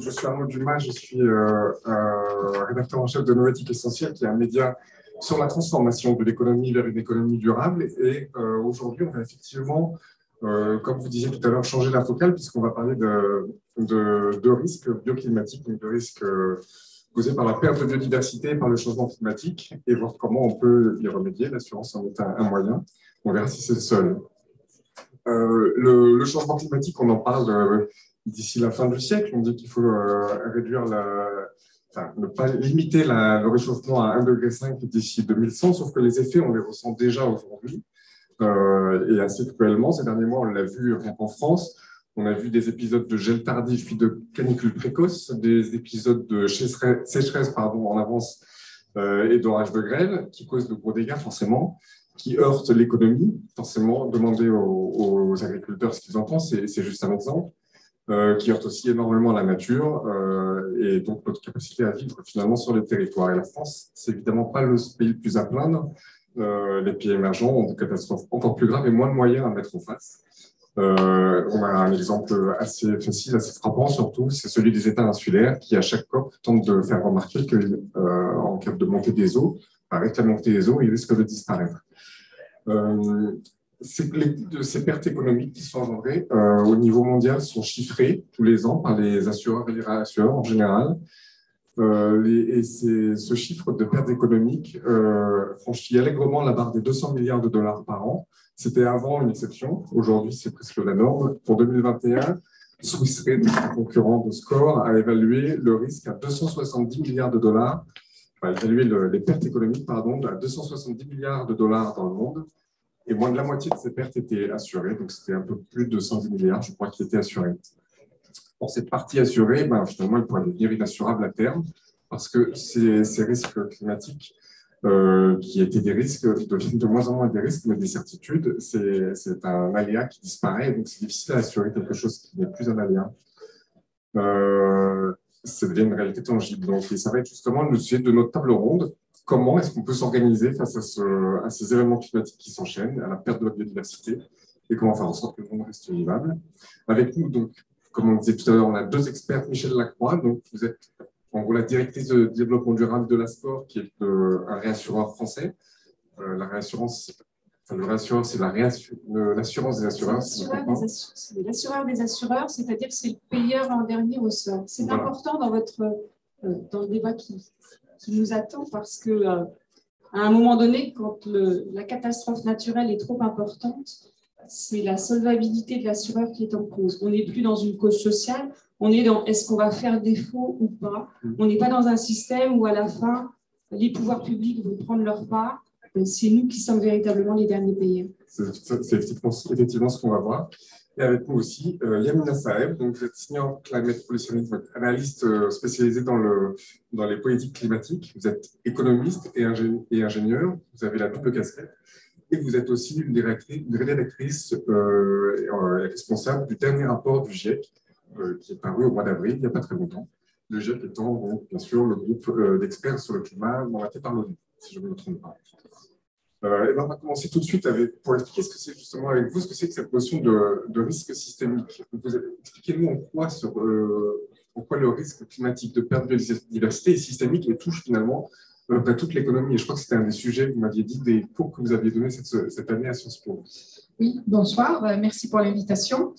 Donc, je suis Arnaud Dumas, je suis rédacteur en chef de Noétique Essentielle, qui est un média sur la transformation de l'économie vers une économie durable. Et aujourd'hui, on va effectivement, comme vous disiez tout à l'heure, changer la focale, puisqu'on va parler de risques bioclimatiques, donc de risques causés par la perte de biodiversité et par le changement climatique, et voir comment on peut y remédier. L'assurance en est un moyen. On verra si c'est le seul. Le changement climatique, on en parle d'ici la fin du siècle. On dit qu'il faut réduire ne pas limiter le réchauffement à 1,5 degré d'ici 2100, sauf que les effets, on les ressent déjà aujourd'hui, et assez cruellement. Ces derniers mois, on l'a vu en France. On a vu des épisodes de gel tardif puis de canicule précoce, des épisodes de sécheresse en avance et d'orage de grêle qui causent de gros dégâts forcément, qui heurtent l'économie, forcément. Demander aux agriculteurs ce qu'ils en pensent, c'est juste un exemple, qui heurte aussi énormément la nature et donc notre capacité à vivre finalement sur les territoires. Et la France, c'est évidemment pas le pays le plus à plaindre. Les pays émergents ont des catastrophes encore plus graves et moins de moyens à mettre en face. On a un exemple assez facile, assez frappant surtout, c'est celui des États insulaires qui, à chaque COP, tentent de faire remarquer qu'en cas de montée des eaux, avec la montée des eaux, ils risquent de disparaître. Ces pertes économiques qui sont engendrées au niveau mondial sont chiffrées tous les ans par les assureurs et les réassureurs en général. Ce chiffre de pertes économiques franchit allègrement la barre des 200 milliards de dollars par an. C'était avant une exception. Aujourd'hui, c'est presque la norme. Pour 2021, Swiss Re, concurrent de Score, a évalué le risque à 270 milliards de dollars. Enfin, évalué les pertes économiques, à 270 milliards de dollars dans le monde. Et moins de la moitié de ces pertes étaient assurées. Donc, c'était un peu plus de 110 milliards, je crois, qui étaient assurés. Pour cette partie assurée, finalement, elle pourrait devenir inassurable à terme parce que ces risques climatiques, qui étaient des risques, deviennent de moins en moins des risques, mais des certitudes. C'est un aléa qui disparaît, donc c'est difficile à assurer quelque chose qui n'est plus un aléa. Ça devient une réalité tangible. Donc, ça va être justement le sujet de notre table ronde. Comment est-ce qu'on peut s'organiser face à ces événements climatiques qui s'enchaînent, à la perte de la biodiversité, et comment faire en sorte que le monde reste vivable. Avec nous, donc, comme on disait tout à l'heure, on a deux experts. Michel Lacroix, donc vous êtes en gros la directrice de développement durable de la Score, qui est un réassureur français. La réassurance, le réassureur, c'est l'assurance des assureurs. C'est l'assureur des assureurs, c'est-à-dire que c'est le payeur en dernier au sol. C'est important dans le débat qui nous attend parce que à un moment donné, quand la catastrophe naturelle est trop importante, c'est la solvabilité de l'assureur qui est en cause. On n'est plus dans une cause sociale, on est dans est-ce qu'on va faire défaut ou pas. On n'est pas dans un système où à la fin, les pouvoirs publics vont prendre leur part. C'est nous qui sommes véritablement les derniers payés. C'est effectivement ce qu'on va voir. Et avec nous aussi, Yamina Saeb, donc vous êtes senior climate policyanalyst, analyste spécialisé dans les politiques climatiques. Vous êtes économiste et ingénieur. Vous avez la double casquette. Et vous êtes aussi une rédactrice responsable du dernier rapport du GIEC, qui est paru au mois d'avril, il n'y a pas très longtemps. Le GIEC étant, donc, bien sûr, le groupe d'experts sur le climat mandaté par l'ONU, si je ne me trompe pas. Et on va commencer tout de suite pour expliquer ce que c'est justement avec vous, ce que c'est que cette notion de risque systémique. Expliquez-nous en quoi le risque climatique de perte de biodiversité est systémique et touche finalement toute l'économie. Et je crois que c'était un des sujets, vous m'aviez dit, des cours que vous aviez donnés cette année à Sciences Po. Oui, bonsoir, merci pour l'invitation.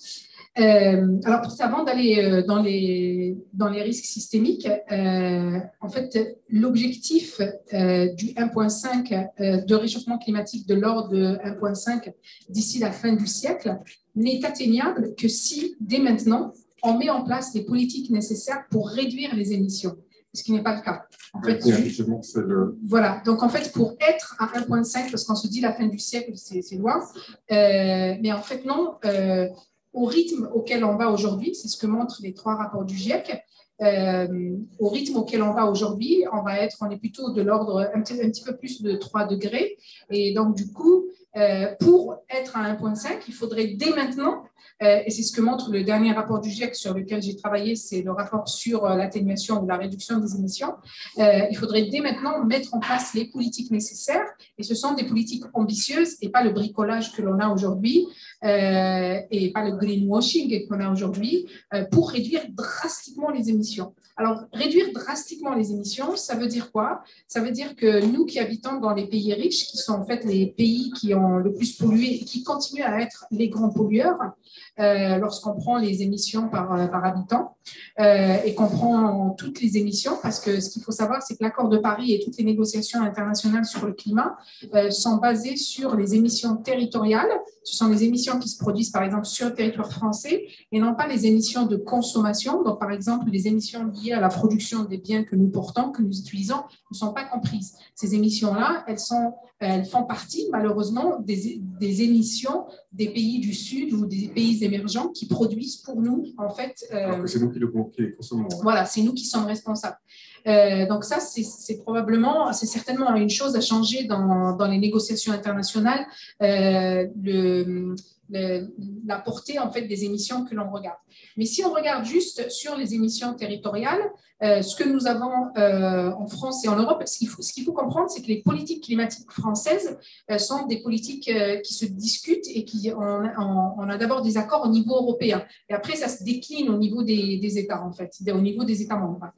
Alors, peut-être avant d'aller dans les risques systémiques, en fait, l'objectif du 1,5 de réchauffement climatique de l'ordre de 1,5 d'ici la fin du siècle n'est atteignable que si, dès maintenant, on met en place les politiques nécessaires pour réduire les émissions, ce qui n'est pas le cas. En fait, voilà, donc en fait, pour être à 1,5, parce qu'on se dit la fin du siècle, c'est loin, mais en fait, non. Au rythme auquel on va aujourd'hui, c'est ce que montrent les 3 rapports du GIEC, au rythme auquel on va aujourd'hui, on est plutôt de l'ordre un petit peu plus de 3 degrés. Et donc, du coup, pour être à 1,5, il faudrait dès maintenant, et c'est ce que montre le dernier rapport du GIEC sur lequel j'ai travaillé, c'est le rapport sur l'atténuation ou la réduction des émissions, il faudrait dès maintenant mettre en place les politiques nécessaires, et ce sont des politiques ambitieuses et pas le bricolage que l'on a aujourd'hui, et pas le greenwashing qu'on a aujourd'hui, pour réduire drastiquement les émissions. Alors, réduire drastiquement les émissions, ça veut dire quoi? Ça veut dire que nous qui habitons dans les pays riches, qui sont en fait les pays qui ont le plus pollué et qui continuent à être les grands pollueurs, lorsqu'on prend les émissions par habitant et qu'on prend toutes les émissions, parce que ce qu'il faut savoir, c'est que l'accord de Paris et toutes les négociations internationales sur le climat sont basées sur les émissions territoriales. Ce sont les émissions qui se produisent, par exemple, sur le territoire français et non pas les émissions de consommation. Donc, par exemple, les émissions liées à la production des biens que nous portons, que nous utilisons, ne sont pas comprises. Ces émissions-là, elles font partie, malheureusement, des émissions des pays du Sud ou des pays émergents qui produisent pour nous, en fait… Alors que c'est nous qui les consommons. Voilà, c'est nous qui sommes responsables. Donc ça, c'est certainement une chose à changer dans les négociations internationales, la portée en fait des émissions que l'on regarde. Mais si on regarde juste sur les émissions territoriales, ce que nous avons en France et en Europe, ce qu'il faut comprendre, c'est que les politiques climatiques françaises sont des politiques qui se discutent et on a d'abord des accords au niveau européen. Et après, ça se décline au niveau des États, en fait, au niveau des États membres.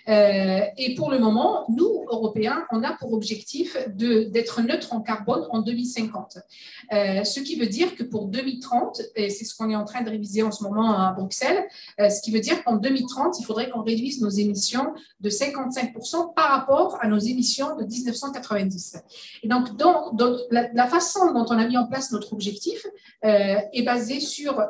Et pour le moment, nous, Européens, on a pour objectif d'être neutre en carbone en 2050. Ce qui veut dire que pour 2030, et c'est ce qu'on est en train de réviser en ce moment à Bruxelles, ce qui veut dire qu'en 2030, il faudrait qu'on réduise nos émissions de 55% par rapport à nos émissions de 1990. Et donc, la façon dont on a mis en place notre objectif est basée sur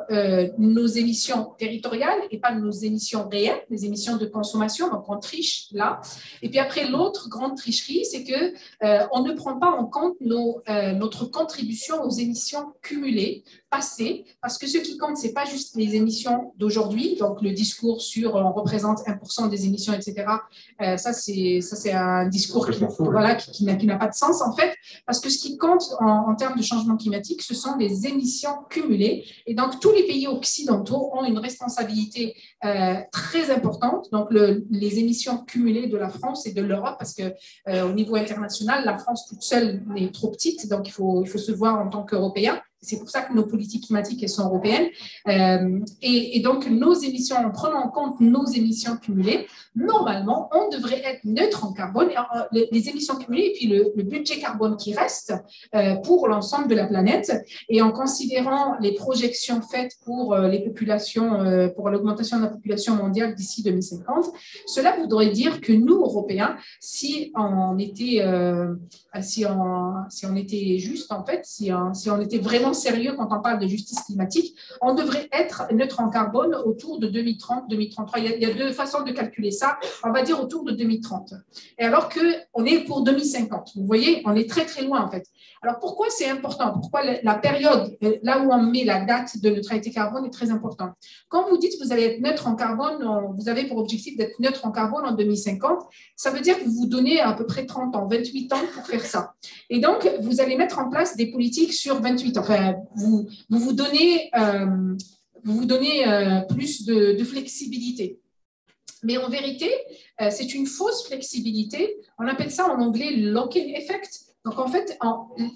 nos émissions territoriales et pas nos émissions réelles, les émissions de consommation, donc on triche là. Et puis après, l'autre grande tricherie, c'est qu'on ne prend pas en compte notre contribution aux émissions cumulées, passées, parce que ce qui compte, ce n'est pas juste les émissions d'aujourd'hui, donc le discours sur on représente 1% des émissions, etc. Ça, c'est un discours qui n'a pas de sens, en fait, parce que ce qui compte en termes de changement climatique, ce sont les émissions cumulées. Et donc, tous les pays occidentaux ont une responsabilité très importante. Donc, les émissions cumulées de la France et de l'Europe, parce qu'au niveau international, la France toute seule est trop petite, donc il faut se voir en tant qu'Européens. C'est pour ça que nos politiques climatiques elles sont européennes. Et donc, nos émissions, en prenant en compte nos émissions cumulées, normalement, on devrait être neutre en carbone, les émissions cumulées et puis le budget carbone qui reste pour l'ensemble de la planète. Et en considérant les projections faites pour les populations, pour l'augmentation de la population mondiale d'ici 2050, cela voudrait dire que nous, Européens, si on était juste, en fait, si on était vraiment sérieux quand on parle de justice climatique, on devrait être neutre en carbone autour de 2030-2033. Il y a deux façons de calculer ça. On va dire autour de 2030. Et alors qu'on est pour 2050. Vous voyez, on est très, très loin, en fait. Alors, pourquoi c'est important? Pourquoi la période, là où on met la date de neutralité carbone est très importante? Quand vous dites que vous allez être neutre en carbone, vous avez pour objectif d'être neutre en carbone en 2050, ça veut dire que vous vous donnez à peu près 30 ans, 28 ans pour faire ça. Et donc, vous allez mettre en place des politiques sur 28 ans. Enfin, vous vous donnez plus de flexibilité. Mais en vérité, c'est une fausse flexibilité. On appelle ça en anglais le lock-in effect. Donc, en fait,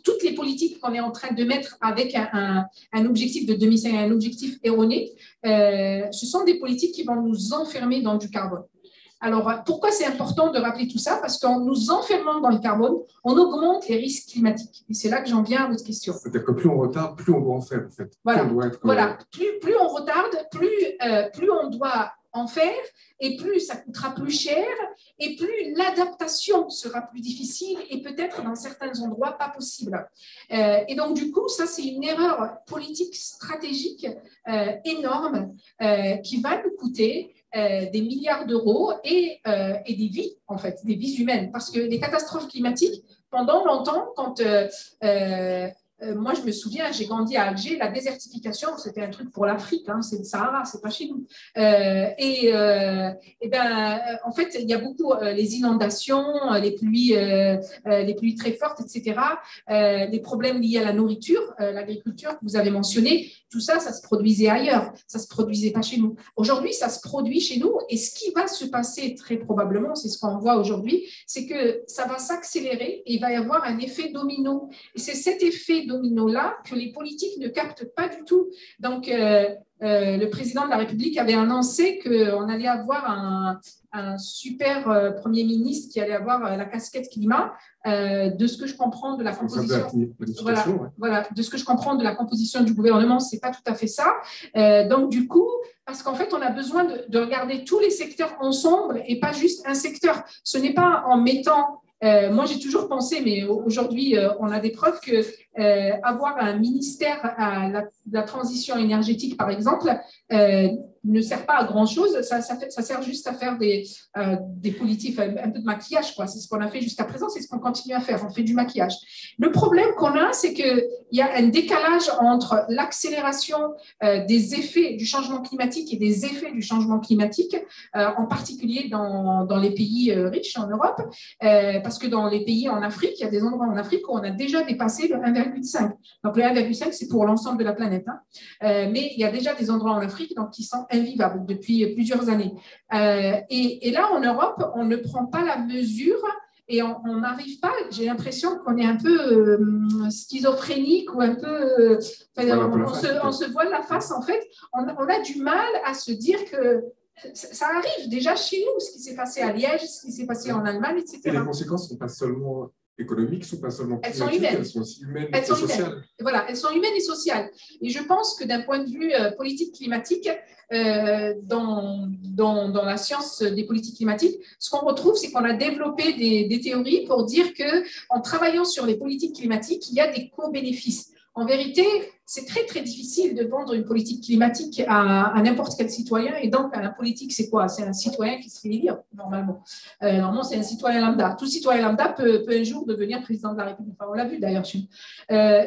toutes les politiques qu'on est en train de mettre avec un objectif de 2050, un objectif erroné, ce sont des politiques qui vont nous enfermer dans du carbone. Alors, pourquoi c'est important de rappeler tout ça? Parce qu'en nous enfermant dans le carbone, on augmente les risques climatiques. Et c'est là que j'en viens à votre question. C'est-à-dire que plus on retarde, plus on doit en faire, en fait. Voilà, plus on retarde, plus on doit en faire, et plus ça coûtera plus cher, et plus l'adaptation sera plus difficile, et peut-être dans certains endroits pas possible. Et donc, du coup, ça, c'est une erreur politique stratégique énorme qui va nous coûter des milliards d'euros et des vies, en fait, des vies humaines. Parce que les catastrophes climatiques, pendant longtemps, quand moi, je me souviens, j'ai grandi à Alger, la désertification, c'était un truc pour l'Afrique, hein, c'est le Sahara, c'est pas chez nous. En fait, il y a beaucoup les inondations, les pluies très fortes, etc. Les problèmes liés à la nourriture, l'agriculture que vous avez mentionné, tout ça, ça se produisait ailleurs, ça se produisait pas chez nous. Aujourd'hui, ça se produit chez nous, et ce qui va se passer très probablement, c'est ce qu'on voit aujourd'hui, c'est que ça va s'accélérer et il va y avoir un effet domino. Et c'est cet effet domino-là que les politiques ne captent pas du tout. Donc, le président de la République avait annoncé qu'on allait avoir un super Premier ministre qui allait avoir la casquette climat. De ce que je comprends de la composition, de ce que je comprends de la composition du gouvernement, c'est pas tout à fait ça. Donc du coup, parce qu'en fait, on a besoin de regarder tous les secteurs ensemble et pas juste un secteur. Ce n'est pas en mettant moi, j'ai toujours pensé, mais aujourd'hui, on a des preuves que avoir un ministère à la transition énergétique, par exemple, ne sert pas à grand-chose. Ça sert juste à faire des politiques, un peu de maquillage, quoi. C'est ce qu'on a fait jusqu'à présent, c'est ce qu'on continue à faire. On fait du maquillage. Le problème qu'on a, c'est qu'il y a un décalage entre l'accélération des effets du changement climatique et des effets du changement climatique, en particulier dans les pays riches en Europe, parce que dans les pays en Afrique, il y a des endroits en Afrique où on a déjà dépassé le 1,5. Donc le 1,5, c'est pour l'ensemble de la planète. Hein. Mais il y a déjà des endroits en Afrique donc, qui sont invivables depuis plusieurs années. Et là, en Europe, on ne prend pas la mesure et on n'arrive pas, j'ai l'impression qu'on est un peu schizophrénique ou un peu… on se voile la face, en fait. On a du mal à se dire que ça arrive déjà chez nous, ce qui s'est passé à Liège, ce qui s'est passé en Allemagne, etc. Et les conséquences ne sont pas seulement économiques, ne sont pas seulement climatiques, elles sont aussi humaines et sociales. Voilà, elles sont humaines et sociales. Et je pense que d'un point de vue politique climatique, dans la science des politiques climatiques, ce qu'on retrouve, c'est qu'on a développé des théories pour dire qu'en travaillant sur les politiques climatiques, il y a des co-bénéfices. En vérité, c'est très, très difficile de vendre une politique climatique à n'importe quel citoyen. Et donc, la politique, c'est quoi? C'est un citoyen qui se fait élire, normalement. Normalement, c'est un citoyen lambda. Tout citoyen lambda peut un jour devenir président de la République. Enfin, on l'a vu d'ailleurs chez nous.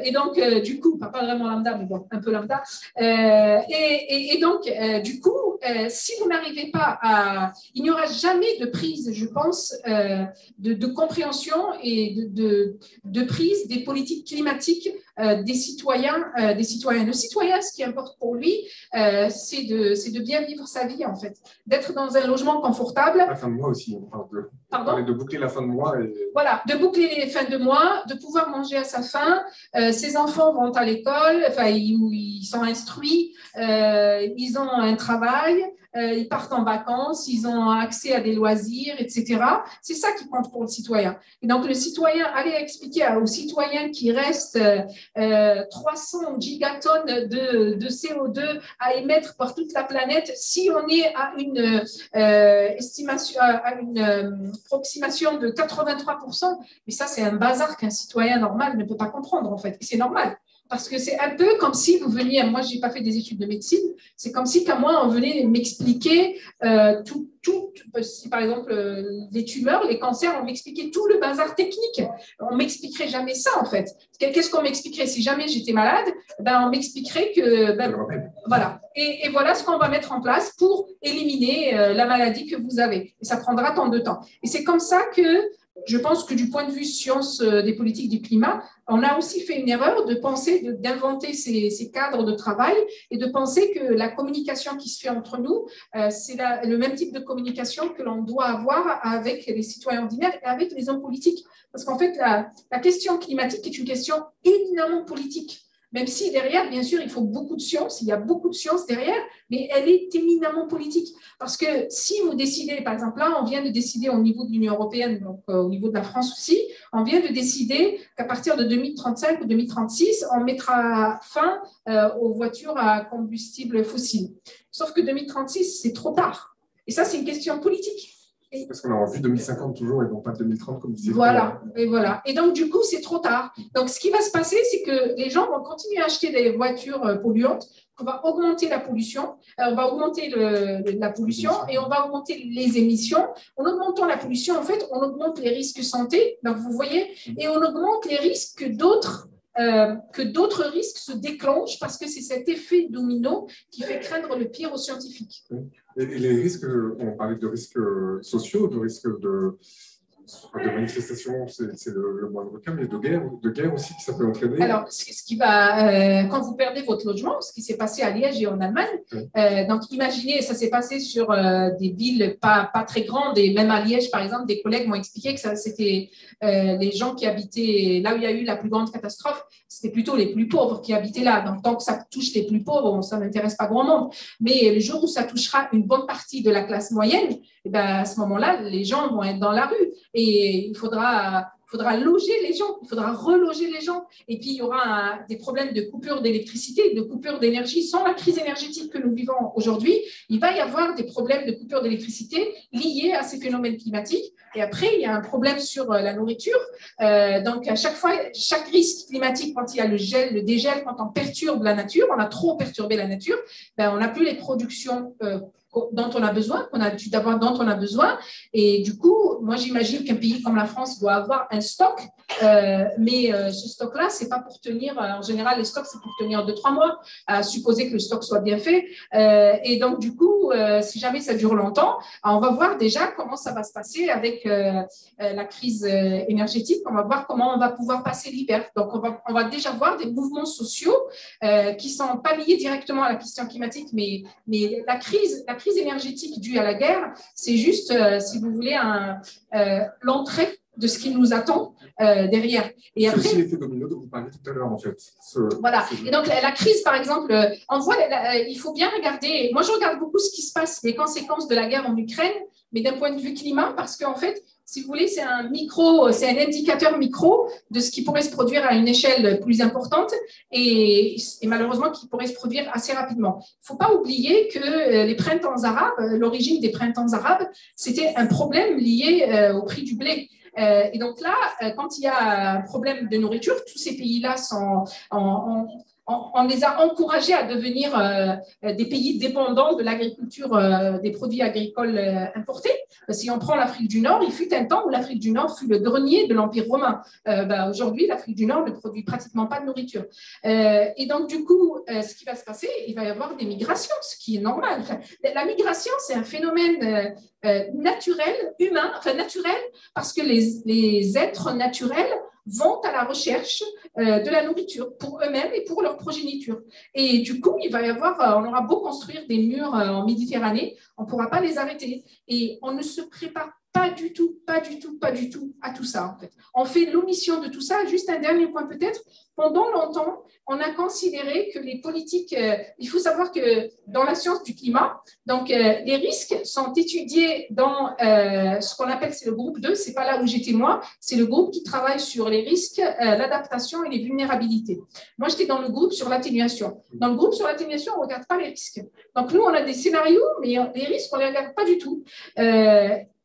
Et donc, du coup, pas vraiment lambda, mais bon, un peu lambda. Et donc, du coup, si vous n'arrivez pas à… Il n'y aura jamais de prise, je pense, de compréhension et de prise des politiques climatiques des citoyens. Le citoyen, ce qui importe pour lui, c'est de bien vivre sa vie, en fait. D'être dans un logement confortable. La fin de mois aussi, on parle de boucler la fin de mois. Voilà, de boucler les fins de mois, de pouvoir manger à sa faim. Ses enfants vont à l'école, enfin, ils sont instruits, ils ont un travail. Ils partent en vacances, ils ont accès à des loisirs, etc. C'est ça qui compte pour le citoyen. Et donc, le citoyen, allez expliquer aux citoyens qui restent 300 gigatonnes de CO2 à émettre par toute la planète, si on est à une estimation, à une approximation de 83%, mais ça, c'est un bazar qu'un citoyen normal ne peut pas comprendre, en fait. Et c'est normal. Parce que c'est un peu comme si vous veniez, moi je n'ai pas fait des études de médecine, c'est comme si qu'à moi on venait m'expliquer tout, si par exemple les tumeurs, les cancers, on m'expliquait tout le bazar technique. On ne m'expliquerait jamais ça en fait. Qu'est-ce qu'on m'expliquerait si jamais j'étais malade? On m'expliquerait que… voilà. Et voilà ce qu'on va mettre en place pour éliminer la maladie que vous avez. Et ça prendra tant de temps. Et c'est comme ça que… Je pense que du point de vue science des politiques du climat, on a aussi fait une erreur de penser, d'inventer ces cadres de travail et de penser que la communication qui se fait entre nous, c'est le même type de communication que l'on doit avoir avec les citoyens ordinaires et avec les hommes politiques. Parce qu'en fait, la question climatique est une question éminemment politique. Même si derrière, bien sûr, il faut beaucoup de science, il y a beaucoup de science derrière, mais elle est éminemment politique. Parce que si vous décidez, par exemple, là, on vient de décider au niveau de l'Union européenne, donc au niveau de la France aussi, on vient de décider qu'à partir de 2035 ou 2036, on mettra fin aux voitures à combustible fossile. Sauf que 2036, c'est trop tard. Et ça, c'est une question politique. Parce qu'on a envie 2050 toujours et non pas 2030 comme disait. Voilà, et voilà. Et donc, du coup, c'est trop tard. Donc, ce qui va se passer, c'est que les gens vont continuer à acheter des voitures polluantes. On va augmenter la pollution, on va augmenter la pollution et on va augmenter les émissions. En augmentant la pollution, en fait, on augmente les risques santé, donc vous voyez, et on augmente les risques que d'autres que d'autres risques se déclenchent parce que c'est cet effet domino qui fait craindre le pire aux scientifiques. Et les risques, on parlait de risques sociaux, de risques de manifestations, c'est le moindre cas, mais de guerre aussi que ça peut entraîner. Alors, ce qui va, quand vous perdez votre logement, ce qui s'est passé à Liège et en Allemagne, donc imaginez, ça s'est passé sur des villes pas très grandes, et même à Liège, par exemple, des collègues m'ont expliqué que c'était les gens qui habitaient là où il y a eu la plus grande catastrophe, c'était plutôt les plus pauvres qui habitaient là. Donc, tant que ça touche les plus pauvres, ça n'intéresse pas grand monde. Mais le jour où ça touchera une bonne partie de la classe moyenne, et ben, à ce moment-là, les gens vont être dans la rue. Et il faudra loger les gens, il faudra reloger les gens. Et puis, il y aura des problèmes de coupure d'électricité, de coupure d'énergie. Sans la crise énergétique que nous vivons aujourd'hui, il va y avoir des problèmes de coupure d'électricité liés à ces phénomènes climatiques. Et après, il y a un problème sur la nourriture. Donc, à chaque fois, chaque risque climatique, quand il y a le gel, le dégel, quand on perturbe la nature, on a trop perturbé la nature, ben, on n'a plus les productions dont on a besoin, qu'on a dû d'avoir, dont on a besoin. Et du coup, moi, j'imagine qu'un pays comme la France doit avoir un stock, mais ce stock-là, c'est pas pour tenir, en général, les stocks, c'est pour tenir 2-3 mois, à supposer que le stock soit bien fait. Et donc, du coup, si jamais ça dure longtemps, on va voir déjà comment ça va se passer avec la crise énergétique. On va voir comment on va pouvoir passer l'hiver. Donc, on va déjà voir des mouvements sociaux qui sont pas liés directement à la question climatique, mais la crise énergétique due à la guerre, c'est juste, si vous voulez, l'entrée de ce qui nous attend derrière. Et après, c'est aussi l'effet domino dont vous parliez tout à l'heure, en fait. Voilà. Et donc, la crise, par exemple, on voit, il faut bien regarder. Moi, je regarde beaucoup ce qui se passe, les conséquences de la guerre en Ukraine, mais d'un point de vue climat, parce qu'en fait, si vous voulez, c'est un indicateur micro de ce qui pourrait se produire à une échelle plus importante et malheureusement qui pourrait se produire assez rapidement. Il ne faut pas oublier que les printemps arabes, l'origine des printemps arabes, c'était un problème lié au prix du blé. Et donc là, quand il y a un problème de nourriture, tous ces pays-là on les a encouragés à devenir des pays dépendants de l'agriculture, des produits agricoles importés. Si on prend l'Afrique du Nord, il fut un temps où l'Afrique du Nord fut le grenier de l'Empire romain. Aujourd'hui, l'Afrique du Nord ne produit pratiquement pas de nourriture. Et donc, du coup, ce qui va se passer, il va y avoir des migrations, ce qui est normal. Enfin, la migration, c'est un phénomène naturel, humain, enfin naturel, parce que les êtres naturels vont à la recherche de la nourriture pour eux-mêmes et pour leur progéniture. Et du coup, il va y avoir, on aura beau construire des murs en Méditerranée, on ne pourra pas les arrêter. Et on ne se prépare pas du tout à tout ça, en fait. On fait l'omission de tout ça. Juste un dernier point peut-être. Pendant longtemps, on a considéré que les politiques, il faut savoir que dans la science du climat, donc les risques sont étudiés dans ce qu'on appelle, c'est le groupe 2, c'est pas là où j'étais moi, c'est le groupe qui travaille sur les risques, l'adaptation et les vulnérabilités. Moi, j'étais dans le groupe sur l'atténuation. Dans le groupe sur l'atténuation, on ne regarde pas les risques. Donc nous, on a des scénarios, mais les risques, on ne les regarde pas du tout.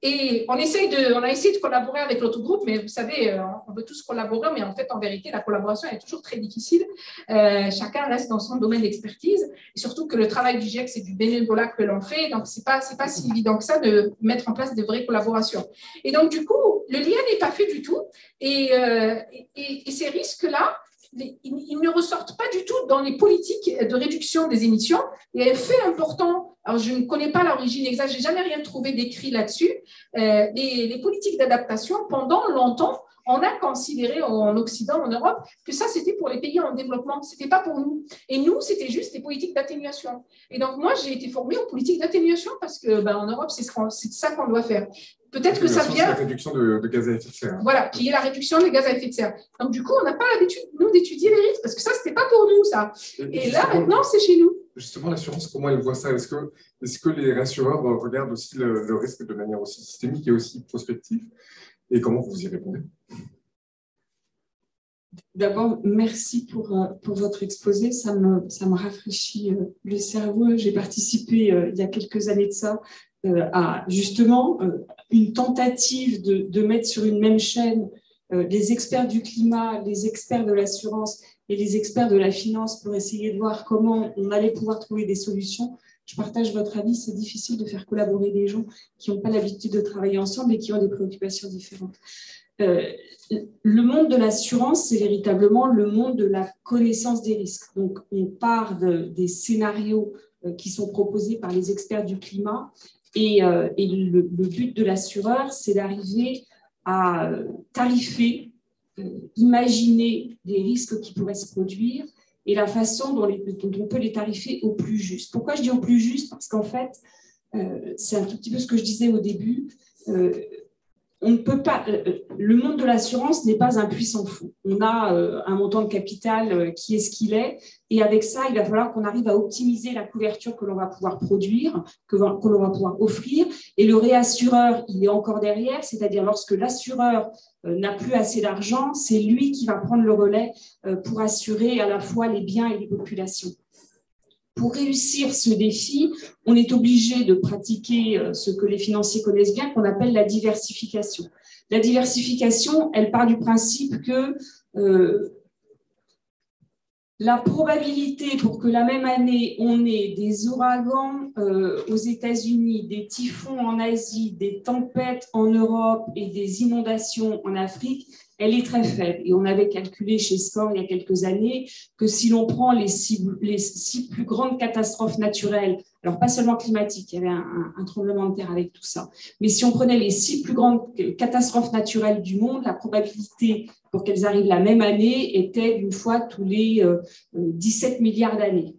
Et on a essayé de collaborer avec l'autre groupe, mais vous savez, on veut tous collaborer, mais en fait, en vérité, la collaboration est toujours très difficile. Chacun reste dans son domaine d'expertise, et surtout que le travail du GIEC, c'est du bénévolat que l'on fait, donc c'est pas si évident que ça de mettre en place de vraies collaborations. Et donc, du coup, le lien n'est pas fait du tout, et ces risques-là, ils ne ressortent pas du tout dans les politiques de réduction des émissions. Et un fait important, alors je ne connais pas l'origine exacte, je n'ai jamais rien trouvé d'écrit là-dessus, les politiques d'adaptation, pendant longtemps, on a considéré en Occident, en Europe, que ça, c'était pour les pays en développement, ce n'était pas pour nous. Et nous, c'était juste des politiques d'atténuation. Et donc, moi, j'ai été formée aux politiques d'atténuation parce qu'en Europe, c'est ça qu'on doit faire. Peut-être que ça vient… la réduction de gaz à effet de serre. Voilà, qui est la réduction des gaz à effet de serre. Donc, du coup, on n'a pas l'habitude, nous, d'étudier les risques, parce que ça, ce n'était pas pour nous, ça. Et là, maintenant, c'est chez nous. Justement, l'assurance, comment elle voit ça? Est-ce que les rassureurs regardent aussi le risque de manière aussi systémique et aussi prospective? Et comment vous y répondez? D'abord, merci pour votre exposé. Ça me rafraîchit le cerveau. J'ai participé il y a quelques années de ça à justement une tentative de mettre sur une même chaîne les experts du climat, les experts de l'assurance et les experts de la finance pour essayer de voir comment on allait pouvoir trouver des solutions. Je partage votre avis, c'est difficile de faire collaborer des gens qui n'ont pas l'habitude de travailler ensemble et qui ont des préoccupations différentes. le monde de l'assurance, c'est véritablement le monde de la connaissance des risques. Donc, on part des scénarios qui sont proposés par les experts du climat et le but de l'assureur, c'est d'arriver à tarifer, imaginer les risques qui pourraient se produire et la façon dont on peut les tarifer au plus juste. Pourquoi je dis au plus juste? Parce qu'en fait, c'est un tout petit peu ce que je disais au début, on ne peut pas, le monde de l'assurance n'est pas un puissant fond. On a un montant de capital qui est ce qu'il est, et avec ça, il va falloir qu'on arrive à optimiser la couverture que l'on va pouvoir produire, que l'on va pouvoir offrir, et le réassureur, il est encore derrière, c'est-à-dire lorsque l'assureur n'a plus assez d'argent, c'est lui qui va prendre le relais pour assurer à la fois les biens et les populations. Pour réussir ce défi, on est obligé de pratiquer ce que les financiers connaissent bien, qu'on appelle la diversification. La diversification, elle part du principe que la probabilité pour que la même année, on ait des ouragans aux États-Unis, des typhons en Asie, des tempêtes en Europe et des inondations en Afrique, elle est très faible. Et on avait calculé chez SCOR il y a quelques années que si l'on prend les six plus grandes catastrophes naturelles, alors pas seulement climatiques, il y avait un tremblement de terre avec tout ça, mais si on prenait les 6 plus grandes catastrophes naturelles du monde, la probabilité pour qu'elles arrivent la même année était d'une fois tous les 17 milliards d'années.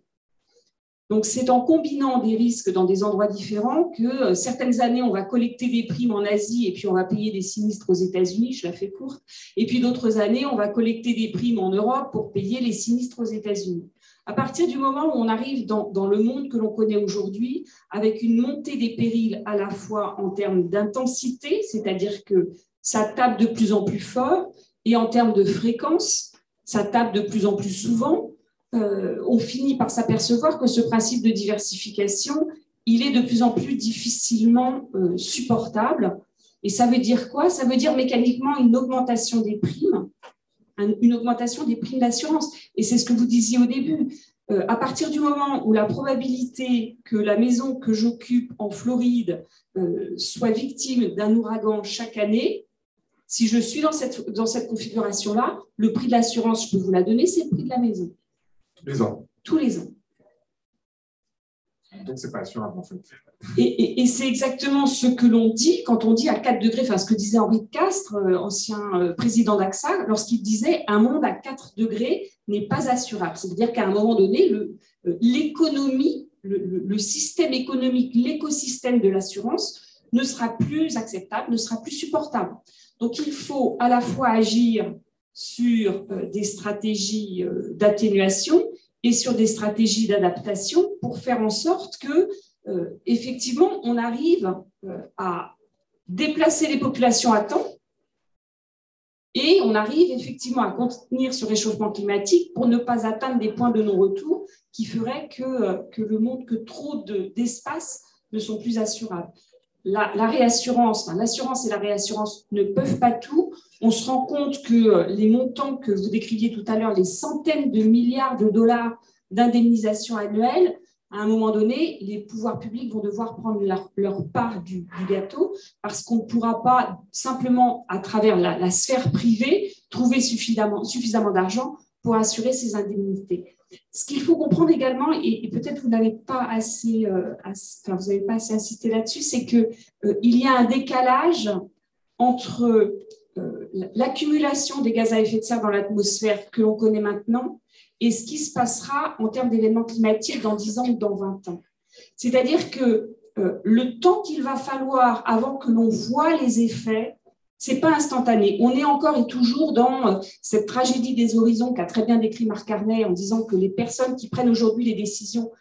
Donc, c'est en combinant des risques dans des endroits différents que certaines années, on va collecter des primes en Asie et puis on va payer des sinistres aux États-Unis, je la fais courte, et puis d'autres années, on va collecter des primes en Europe pour payer les sinistres aux États-Unis. À partir du moment où on arrive dans le monde que l'on connaît aujourd'hui, avec une montée des périls à la fois en termes d'intensité, c'est-à-dire que ça tape de plus en plus fort, et en termes de fréquence, ça tape de plus en plus souvent, on finit par s'apercevoir que ce principe de diversification, il est de plus en plus difficilement supportable. Et ça veut dire quoi? Ça veut dire mécaniquement une augmentation des primes, une augmentation des primes d'assurance. Et c'est ce que vous disiez au début. À partir du moment où la probabilité que la maison que j'occupe en Floride soit victime d'un ouragan chaque année, si je suis dans cette configuration-là, le prix de l'assurance, je peux vous la donner, c'est le prix de la maison. Tous les ans. Tous les ans. Donc, ce n'est pas assurable, en fait. Et c'est exactement ce que l'on dit quand on dit à 4 degrés, enfin ce que disait Henri de Castres, ancien président d'AXA, lorsqu'il disait « un monde à 4 degrés n'est pas assurable ». C'est-à-dire qu'à un moment donné, l'économie, le système économique, l'écosystème de l'assurance ne sera plus acceptable, ne sera plus supportable. Donc, il faut à la fois agir sur des stratégies d'atténuation et sur des stratégies d'adaptation pour faire en sorte que, effectivement, on arrive à déplacer les populations à temps et on arrive effectivement à contenir ce réchauffement climatique pour ne pas atteindre des points de non-retour qui feraient que trop d'espaces ne sont plus assurables. La réassurance, l'assurance et la réassurance ne peuvent pas tout. On se rend compte que les montants que vous décriviez tout à l'heure, les centaines de milliards de dollars d'indemnisation annuelle, à un moment donné, les pouvoirs publics vont devoir prendre leur part du gâteau parce qu'on ne pourra pas simplement, à travers la sphère privée, trouver suffisamment d'argent pour assurer ces indemnités. Ce qu'il faut comprendre également, et peut-être vous n'avez pas assez, vous n'avez pas assez insisté là-dessus, c'est qu'il y a un décalage entre l'accumulation des gaz à effet de serre dans l'atmosphère que l'on connaît maintenant et ce qui se passera en termes d'événements climatiques dans 10 ans ou dans 20 ans. C'est-à-dire que le temps qu'il va falloir avant que l'on voit les effets, ce n'est pas instantané. On est encore et toujours dans cette tragédie des horizons qu'a très bien décrit Marc Carnet en disant que les personnes qui prennent aujourd'hui les décisions,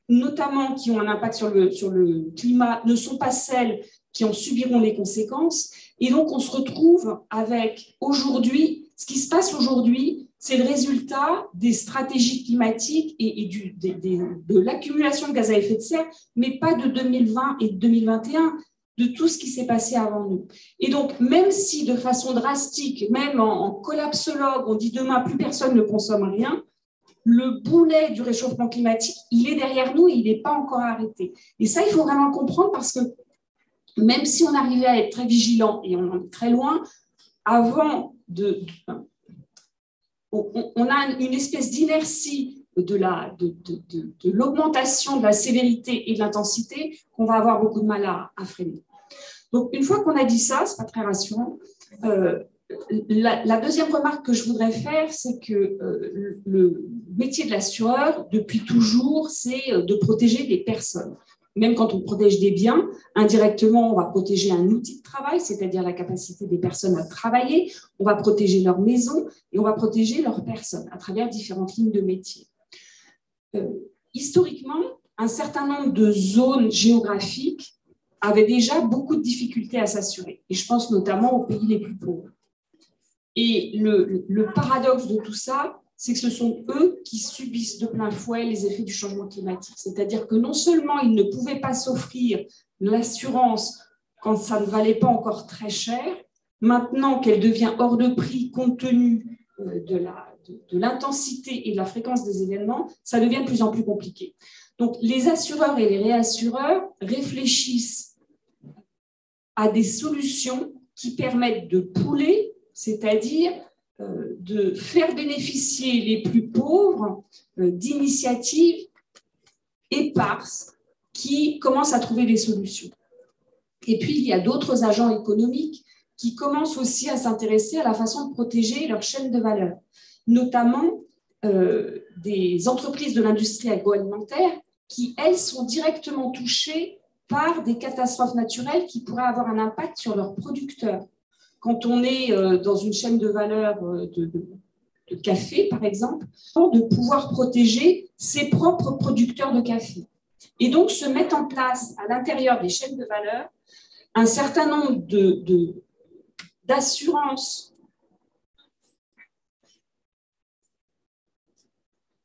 notamment qui ont un impact sur le climat, ne sont pas celles qui en subiront les conséquences. Et donc, on se retrouve avec aujourd'hui, ce qui se passe aujourd'hui, c'est le résultat des stratégies climatiques et de l'accumulation de gaz à effet de serre, mais pas de 2020 et de 2021, de tout ce qui s'est passé avant nous. Et donc, même si de façon drastique, même en collapsologue, on dit demain, plus personne ne consomme rien, le boulet du réchauffement climatique, il est derrière nous et il n'est pas encore arrêté. Et ça, il faut vraiment le comprendre parce que même si on arrivait à être très vigilant, et on en est très loin, avant on a une espèce d'inertie de l'augmentation de la sévérité et de l'intensité qu'on va avoir beaucoup de mal à freiner. Donc, une fois qu'on a dit ça, ce n'est pas très rassurant. La deuxième remarque que je voudrais faire, c'est que le métier de l'assureur, depuis toujours, c'est de protéger des personnes. Même quand on protège des biens, indirectement, on va protéger un outil de travail, c'est-à-dire la capacité des personnes à travailler, on va protéger leur maison et on va protéger leurs personnes à travers différentes lignes de métier. Historiquement, un certain nombre de zones géographiques avaient déjà beaucoup de difficultés à s'assurer. Et je pense notamment aux pays les plus pauvres. Et le paradoxe de tout ça, c'est que ce sont eux qui subissent de plein fouet les effets du changement climatique. C'est-à-dire que non seulement ils ne pouvaient pas s'offrir l'assurance quand ça ne valait pas encore très cher, maintenant qu'elle devient hors de prix compte tenu de l'intensité et de la fréquence des événements, ça devient de plus en plus compliqué. Donc, les assureurs et les réassureurs réfléchissent à des solutions qui permettent de pooler, c'est-à-dire de faire bénéficier les plus pauvres d'initiatives éparses qui commencent à trouver des solutions. Et puis, il y a d'autres agents économiques qui commencent aussi à s'intéresser à la façon de protéger leur chaîne de valeur, notamment des entreprises de l'industrie agroalimentaire qui, elles, sont directement touchées par des catastrophes naturelles qui pourraient avoir un impact sur leurs producteurs. Quand on est dans une chaîne de valeur de café, par exemple, de pouvoir protéger ses propres producteurs de café. Et donc, se mettre en place à l'intérieur des chaînes de valeur un certain nombre d'assurances,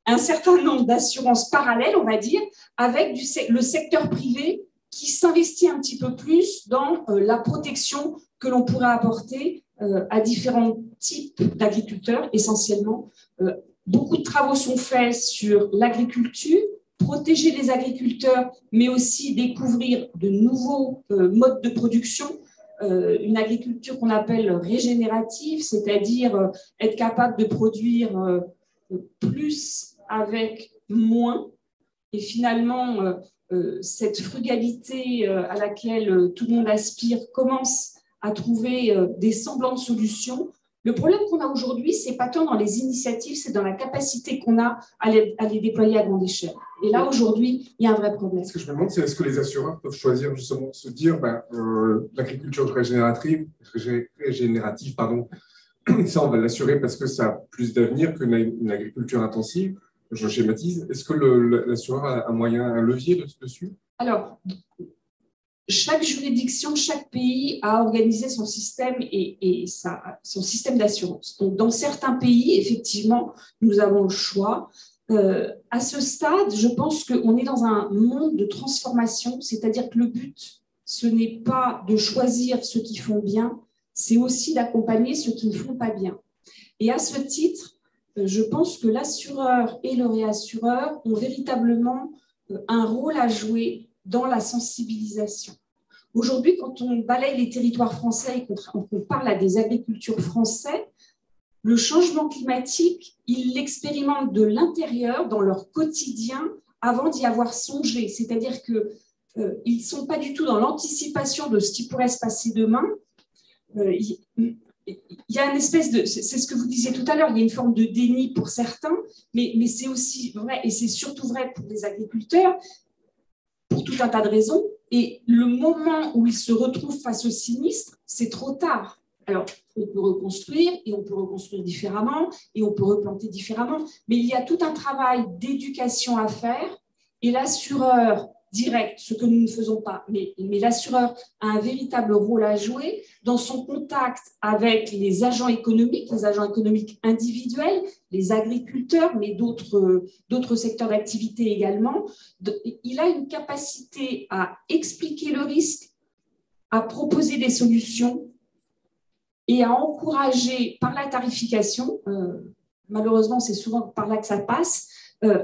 un certain nombre d'assurances parallèles, on va dire, avec le secteur privé qui s'investit un petit peu plus dans la protection que l'on pourrait apporter à différents types d'agriculteurs, essentiellement. Beaucoup de travaux sont faits sur l'agriculture, protéger les agriculteurs, mais aussi découvrir de nouveaux modes de production, une agriculture qu'on appelle régénérative, c'est-à-dire être capable de produire plus avec moins. Et finalement, cette frugalité à laquelle tout le monde aspire commence à trouver des semblants de solutions. Le problème qu'on a aujourd'hui, ce n'est pas tant dans les initiatives, c'est dans la capacité qu'on a à les déployer à grande échelle. Et là, aujourd'hui, il y a un vrai problème. Ce que je me demande, c'est est-ce que les assureurs peuvent choisir justement de se dire l'agriculture régénérative, ça, on va l'assurer parce que ça a plus d'avenir qu'une agriculture intensive. Je schématise. Est-ce que l'assureur a un levier dessus? Alors, chaque juridiction, chaque pays a organisé son système et son système d'assurance. Donc, dans certains pays, effectivement, nous avons le choix. À ce stade, je pense qu'on est dans un monde de transformation, c'est-à-dire que le but, ce n'est pas de choisir ceux qui font bien, c'est aussi d'accompagner ceux qui ne font pas bien. Et à ce titre, je pense que l'assureur et le réassureur ont véritablement un rôle à jouer dans la sensibilisation. Aujourd'hui, quand on balaye les territoires français et qu'on parle à des agriculteurs français, le changement climatique, ils l'expérimentent de l'intérieur, dans leur quotidien, avant d'y avoir songé. C'est-à-dire qu'ils ne sont pas du tout dans l'anticipation de ce qui pourrait se passer demain. Il y a une espèce de... C'est ce que vous disiez tout à l'heure, il y a une forme de déni pour certains, mais c'est aussi vrai, et c'est surtout vrai pour les agriculteurs, pour tout un tas de raisons. Et le moment où ils se retrouvent face au sinistre, c'est trop tard. Alors, on peut reconstruire, et on peut reconstruire différemment, et on peut replanter différemment, mais il y a tout un travail d'éducation à faire, et l'assureur direct, ce que nous ne faisons pas, mais l'assureur a un véritable rôle à jouer dans son contact avec les agents économiques individuels, les agriculteurs, mais d'autres secteurs d'activité également. Il a une capacité à expliquer le risque, à proposer des solutions et à encourager par la tarification, malheureusement c'est souvent par là que ça passe,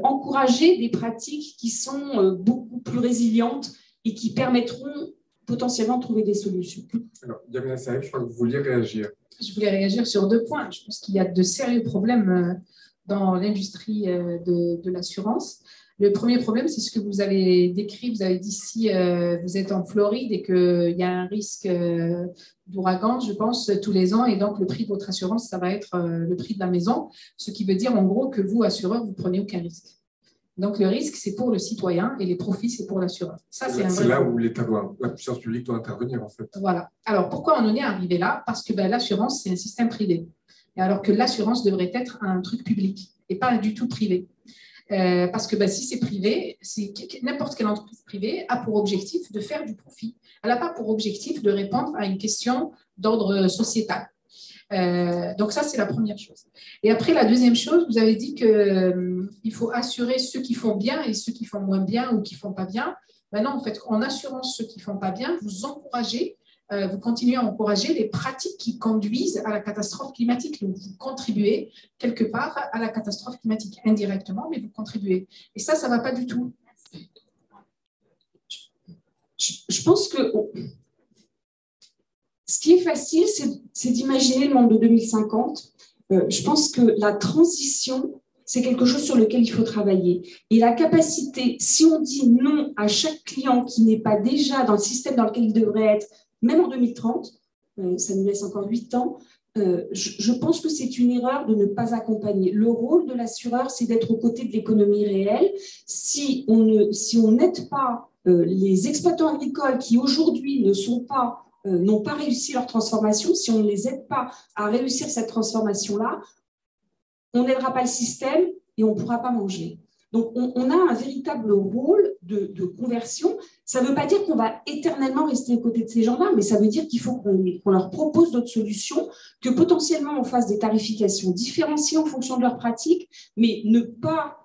encourager des pratiques qui sont beaucoup plus résilientes et qui permettront potentiellement trouver des solutions. Alors, Yamina Saïf, je crois que vous vouliez réagir. Je voulais réagir sur 2 points. Je pense qu'il y a de sérieux problèmes dans l'industrie de l'assurance. Le premier problème, c'est ce que vous avez décrit. Vous avez dit si vous êtes en Floride et qu'il y a un risque d'ouragan, je pense, tous les ans, et donc le prix de votre assurance, ça va être le prix de la maison, ce qui veut dire en gros que vous, assureur, vous prenez aucun risque. Donc le risque, c'est pour le citoyen et les profits, c'est pour l'assureur. Ça, c'est là où l'État la puissance publique doit intervenir, en fait. Voilà. Alors, pourquoi on en est arrivé là? Parce que l'assurance, c'est un système privé. Et alors que l'assurance devrait être un truc public et pas du tout privé. Parce que si c'est privé, n'importe quelle entreprise privée a pour objectif de faire du profit. Elle n'a pas pour objectif de répondre à une question d'ordre sociétal. Donc ça, c'est la première chose. Et après, la deuxième chose, vous avez dit qu'il faut assurer ceux qui font bien et ceux qui font moins bien ou qui ne font pas bien. Maintenant, en fait, en assurant ceux qui ne font pas bien, vous continuez à encourager les pratiques qui conduisent à la catastrophe climatique. Donc, vous contribuez quelque part à la catastrophe climatique, indirectement, mais vous contribuez. Et ça ne va pas du tout. Je pense que ce qui est facile, c'est d'imaginer le monde de 2050. Je pense que la transition, c'est quelque chose sur lequel il faut travailler. Et la capacité, si on dit non à chaque client qui n'est pas déjà dans le système dans lequel il devrait être, même en 2030, ça nous laisse encore 8 ans, je pense que c'est une erreur de ne pas accompagner. Le rôle de l'assureur, c'est d'être aux côtés de l'économie réelle. Si on n'aide pas les exploitants agricoles qui aujourd'hui n'ont pas réussi leur transformation, si on ne les aide pas à réussir cette transformation-là, on n'aidera pas le système et on ne pourra pas manger. Donc, on a un véritable rôle de conversion. Ça ne veut pas dire qu'on va éternellement rester aux côtés de ces gens-là, mais ça veut dire qu'il faut qu'on leur propose d'autres solutions, que potentiellement on fasse des tarifications différenciées en fonction de leurs pratiques, mais ne pas,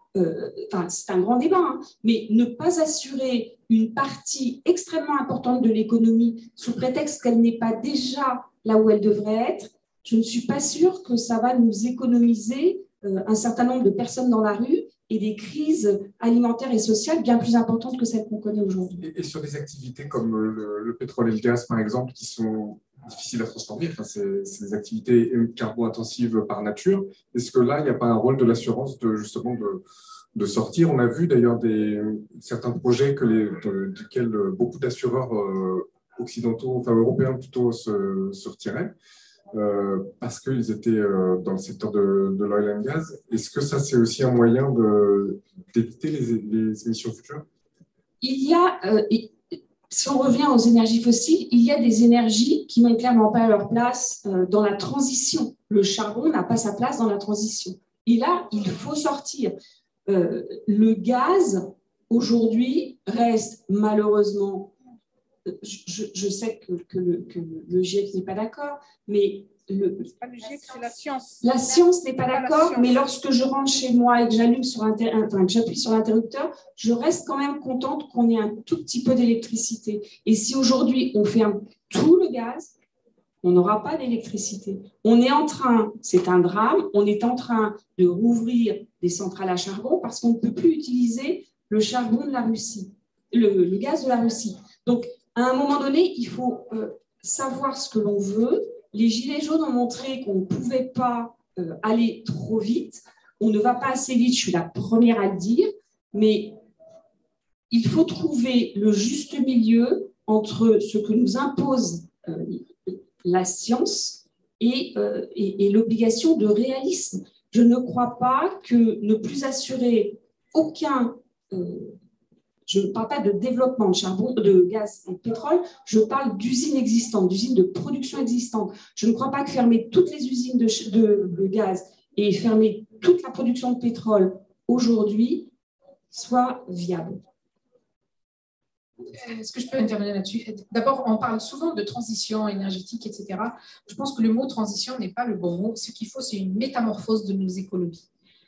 c'est un grand débat, hein, mais ne pas assurer une partie extrêmement importante de l'économie sous prétexte qu'elle n'est pas déjà là où elle devrait être. Je ne suis pas sûre que ça va nous économiser un certain nombre de personnes dans la rue et des crises alimentaires et sociales bien plus importantes que celles qu'on connaît aujourd'hui. Et sur des activités comme le pétrole et le gaz, par exemple, qui sont difficiles à transformer, c'est des activités carbo-intensives par nature, est-ce que là, il n'y a pas un rôle de l'assurance justement de sortir? On a vu d'ailleurs certains projets duquel beaucoup d'assureurs occidentaux, enfin européens plutôt, se retiraient. Parce qu'ils étaient dans le secteur de l'oil and gas. Est-ce que ça, c'est aussi un moyen d'éviter les émissions futures? Il y a, si on revient aux énergies fossiles, il y a des énergies qui n'ont clairement pas leur place dans la transition. Le charbon n'a pas sa place dans la transition. Et là, il faut sortir. Le gaz, aujourd'hui, reste malheureusement... Je sais que le GIEC n'est pas d'accord, mais pas le GIEC, c'est la science. La science n'est pas d'accord, mais lorsque je rentre chez moi et que j'appuie sur l'interrupteur, je reste quand même contente qu'on ait un tout petit peu d'électricité. Et si aujourd'hui on ferme tout le gaz, on n'aura pas d'électricité. C'est un drame, on est en train de rouvrir des centrales à charbon parce qu'on ne peut plus utiliser le charbon de la Russie, le gaz de la Russie. Donc, à un moment donné, il faut savoir ce que l'on veut. Les Gilets jaunes ont montré qu'on ne pouvait pas aller trop vite. On ne va pas assez vite, je suis la première à le dire, mais il faut trouver le juste milieu entre ce que nous impose la science et l'obligation de réalisme. Je ne crois pas que ne plus assurer aucun... je ne parle pas de développement de charbon, de gaz et de pétrole, je parle d'usines existantes, d'usines de production existantes. Je ne crois pas que fermer toutes les usines de gaz et fermer toute la production de pétrole aujourd'hui soit viable. Est-ce que je peux intervenir là-dessus? D'abord, on parle souvent de transition énergétique, etc. Je pense que le mot transition n'est pas le bon mot. Ce qu'il faut, c'est une métamorphose de nos économies.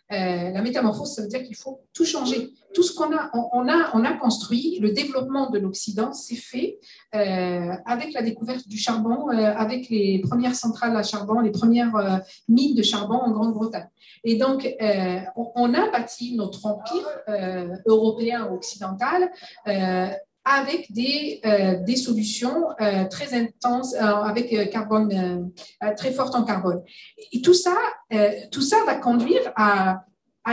La métamorphose, ça veut dire qu'il faut tout changer. Tout ce qu'on a, on a construit, le développement de l'Occident s'est fait avec la découverte du charbon, avec les premières centrales à charbon, les premières mines de charbon en Grande-Bretagne. Et donc, on a bâti notre empire européen occidental avec des solutions très intenses, avec carbone, très forte en carbone. Et tout ça va conduire à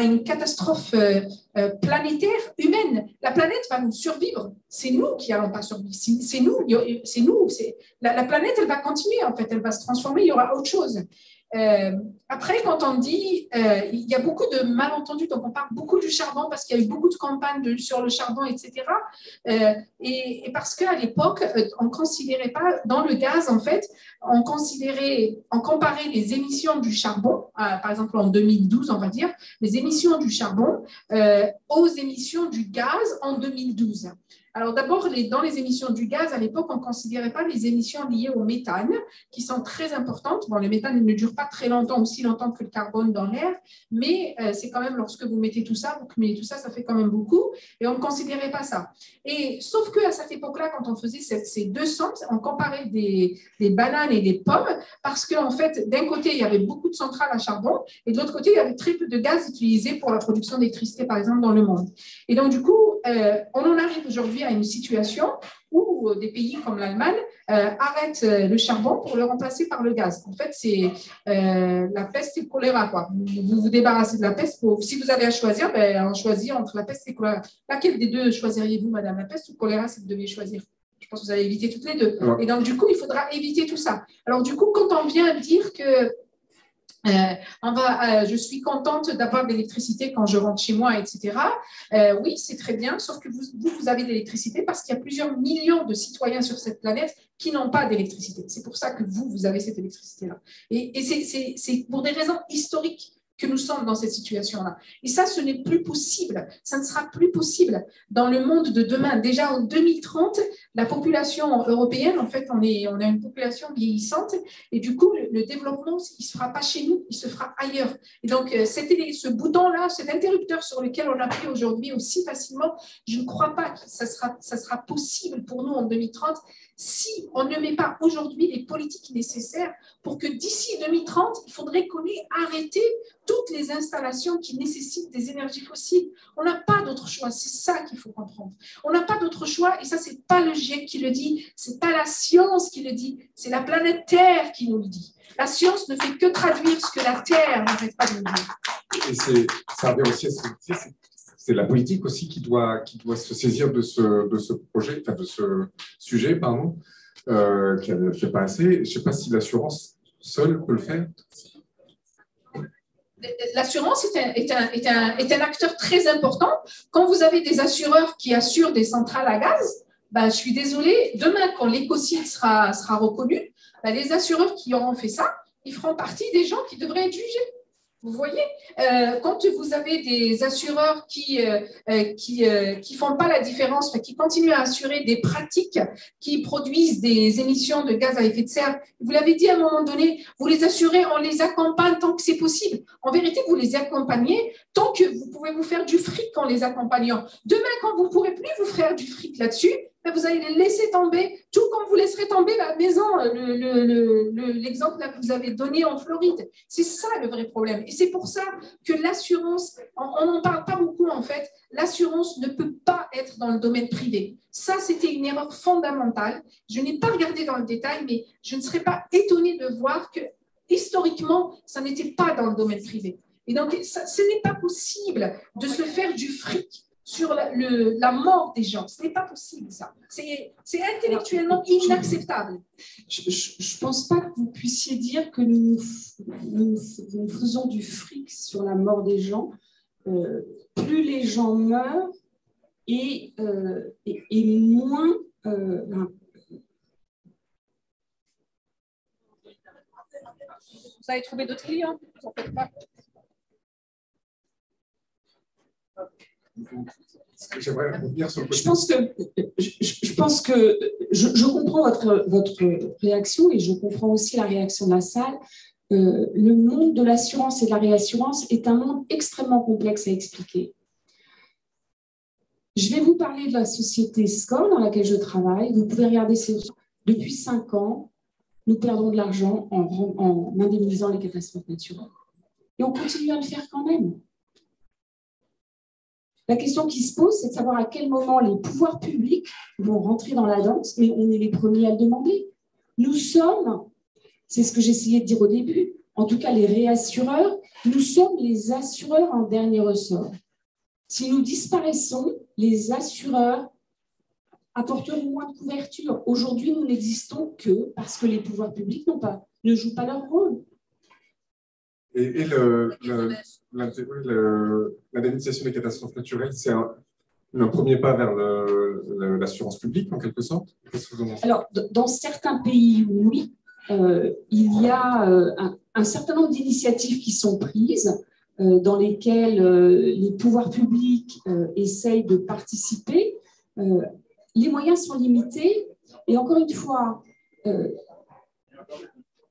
une catastrophe planétaire, humaine. La planète va nous survivre. C'est nous qui n'allons pas survivre. C'est nous. La planète, elle va continuer, en fait. Elle va se transformer. Il y aura autre chose. Après, quand on dit, il y a beaucoup de malentendus, donc on parle beaucoup du charbon parce qu'il y a eu beaucoup de campagnes sur le charbon, etc. Et parce qu'à l'époque, on ne considérait pas, dans le gaz, en fait, on comparait les émissions du charbon, par exemple en 2012, on va dire, les émissions du charbon aux émissions du gaz en 2012. Alors d'abord, dans les émissions du gaz, à l'époque, on ne considérait pas les émissions liées au méthane, qui sont très importantes. Bon, le méthane ne dure pas très longtemps, aussi longtemps que le carbone dans l'air, mais c'est quand même, lorsque vous mettez tout ça, vous cumulez tout ça, ça fait quand même beaucoup, et on ne considérait pas ça. Et sauf qu'à cette époque-là, quand on faisait ces deux centres, on comparait des bananes et des pommes, parce qu'en fait, d'un côté, il y avait beaucoup de centrales à charbon, et de l'autre côté, il y avait très peu de gaz utilisé pour la production d'électricité, par exemple, dans le monde. Et donc, du coup, on en arrive aujourd'hui à une situation où des pays comme l'Allemagne arrêtent le charbon pour le remplacer par le gaz. En fait, c'est la peste et le choléra, quoi. Vous vous débarrassez de la peste. Si vous avez à choisir, on choisit entre la peste et le choléra. Laquelle des deux choisiriez-vous, madame? La peste ou le choléra, si vous deviez choisir? Je pense que vous allez éviter toutes les deux. Ouais. Et donc, du coup, il faudra éviter tout ça. Alors, du coup, quand on vient dire que je suis contente d'avoir de l'électricité quand je rentre chez moi, etc. Oui, c'est très bien, sauf que vous avez de l'électricité parce qu'il y a plusieurs millions de citoyens sur cette planète qui n'ont pas d'électricité. C'est pour ça que vous avez cette électricité-là. Et c'est pour des raisons historiques que nous sommes dans cette situation-là. Et ça, ce n'est plus possible. Ça ne sera plus possible dans le monde de demain. Déjà en 2030, la population européenne, en fait, on a une population vieillissante et du coup, le développement, il ne se fera pas chez nous, il se fera ailleurs. Et donc, ce bouton-là, cet interrupteur sur lequel on appuie aujourd'hui aussi facilement, je ne crois pas que ça sera possible pour nous en 2030 si on ne met pas aujourd'hui les politiques nécessaires pour que d'ici 2030, il faudrait qu'on ait arrêté toutes les installations qui nécessitent des énergies fossiles. On n'a pas d'autre choix, c'est ça qu'il faut comprendre. On n'a pas d'autre choix, et ça, ce n'est pas le GIEC qui le dit, ce n'est pas la science qui le dit, c'est la planète Terre qui nous le dit. La science ne fait que traduire ce que la Terre n'arrête pas de nous dire. Et ça revient aussi à ce que tu disais, c'est la politique aussi qui doit se saisir de ce projet, enfin de ce sujet, pardon, qui ne fait pas assez. Je ne sais pas si l'assurance seule peut le faire. L'assurance est un acteur très important. Quand vous avez des assureurs qui assurent des centrales à gaz, je suis désolée, demain, quand l'écocide sera reconnu, les assureurs qui auront fait ça, ils feront partie des gens qui devraient être jugés. Vous voyez, quand vous avez des assureurs qui font pas la différence, qui continuent à assurer des pratiques qui produisent des émissions de gaz à effet de serre, vous l'avez dit à un moment donné, vous les assurez, on les accompagne tant que c'est possible. En vérité, vous les accompagnez tant que vous pouvez vous faire du fric en les accompagnant. Demain, quand vous ne pourrez plus vous faire du fric là-dessus, vous allez les laisser tomber, tout comme vous laisserez tomber la maison, l'exemple que vous avez donné en Floride. C'est ça le vrai problème. Et c'est pour ça que l'assurance, on n'en parle pas beaucoup en fait, l'assurance ne peut pas être dans le domaine privé. Ça, c'était une erreur fondamentale. Je n'ai pas regardé dans le détail, mais je ne serais pas étonnée de voir que historiquement, ça n'était pas dans le domaine privé. Et donc, ce n'est pas possible de se faire du fric sur la mort des gens. Ce n'est pas possible, ça. C'est intellectuellement inacceptable. Je ne pense pas que vous puissiez dire que nous faisons du fric sur la mort des gens. Plus les gens meurent et moins... Vous avez trouvé d'autres clients? Vous en faites pas. J'aimerais revenir sur le côté. Je pense que je comprends votre réaction et je comprends aussi la réaction de la salle. Le monde de l'assurance et de la réassurance est un monde extrêmement complexe à expliquer. Je vais vous parler de la société SCOR dans laquelle je travaille. Vous pouvez regarder depuis 5 ans, nous perdons de l'argent en indemnisant les catastrophes naturelles. Et on continue à le faire quand même. La question qui se pose, c'est de savoir à quel moment les pouvoirs publics vont rentrer dans la danse, mais on est les premiers à le demander. Nous sommes, c'est ce que j'essayais de dire au début, en tout cas les réassureurs, nous sommes les assureurs en dernier ressort. Si nous disparaissons, les assureurs apporteront moins de couverture. Aujourd'hui, nous n'existons que parce que les pouvoirs publics ne jouent pas leur rôle. Et l'indemnisation des catastrophes naturelles, c'est un premier pas vers l'assurance publique, en quelque sorte? Alors, dans certains pays, oui, il y a un certain nombre d'initiatives qui sont prises, dans lesquelles les pouvoirs publics essayent de participer. Les moyens sont limités, et encore une fois,